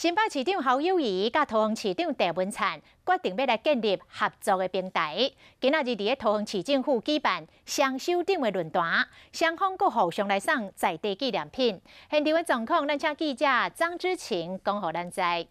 新北市长侯友宜甲桃园市长郑文灿决定要来建立合作的平台。今仔日伫桃园市政府举办双首长的论坛，双方阁互相来送在地纪念品。现场的状况，咱请记者张之晴讲予咱知。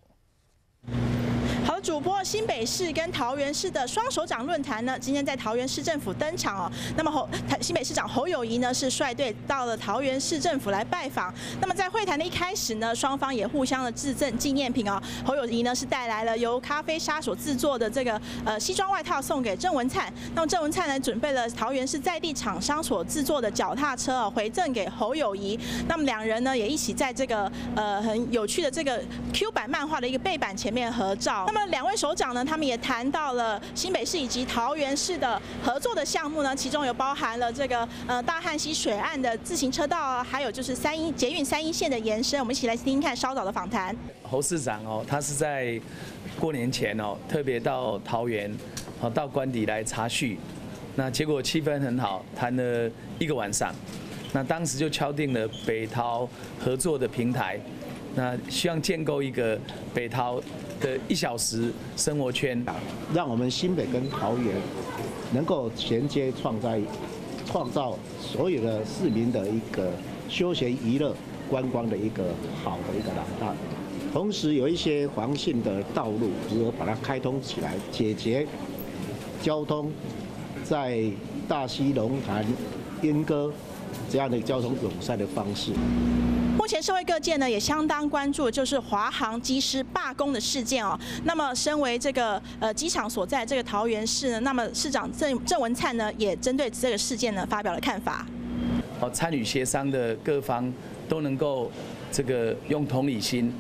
好，主播新北市跟桃园市的双首长论坛呢，今天在桃园市政府登场哦。那么新北市长侯友宜呢是率队到了桃园市政府来拜访。那么在会谈的一开始呢，双方也互相的致赠纪念品哦。侯友宜呢是带来了由咖啡沙所制作的这个西装外套送给郑文灿。那么郑文灿呢准备了桃园市在地厂商所制作的脚踏车哦，回赠给侯友宜。那么两人呢也一起在这个很有趣的这个 Q 版漫画的一个背板前面合照。 那么两位首长呢，他们也谈到了新北市以及桃园市的合作的项目呢，其中有包含了这个大汉溪水岸的自行车道啊，还有就是捷运3一线的延伸。我们一起来听听看稍早的访谈。侯市长哦，他是在过年前哦，特别到桃园到官邸来查叙，那结果气氛很好，谈了1个晚上。那当时就敲定了北桃合作的平台。 那希望建构一个北桃的1小时生活圈，让我们新北跟桃园能够衔接创造所有的市民的一个休闲娱乐、观光的一个好的一个廊道。同时有一些黄线的道路，如何把它开通起来，解决交通在大溪、龙潭、莺歌这样的交通友善的方式。 目前社会各界呢也相当关注，就是华航机师罢工的事件哦。那么，身为这个机场所在这个桃园市呢，那么市长郑文灿呢也针对这个事件呢发表了看法。参与协商的各方都能够这个用同理心，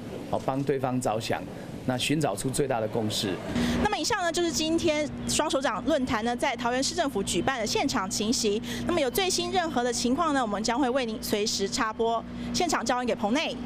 帮对方着想。 那寻找出最大的共识。那么以上呢就是今天双首长论坛呢在桃园市政府举办的现场情形。那么有最新任何的情况呢，我们将会为您随时插播。现场交还给棚内。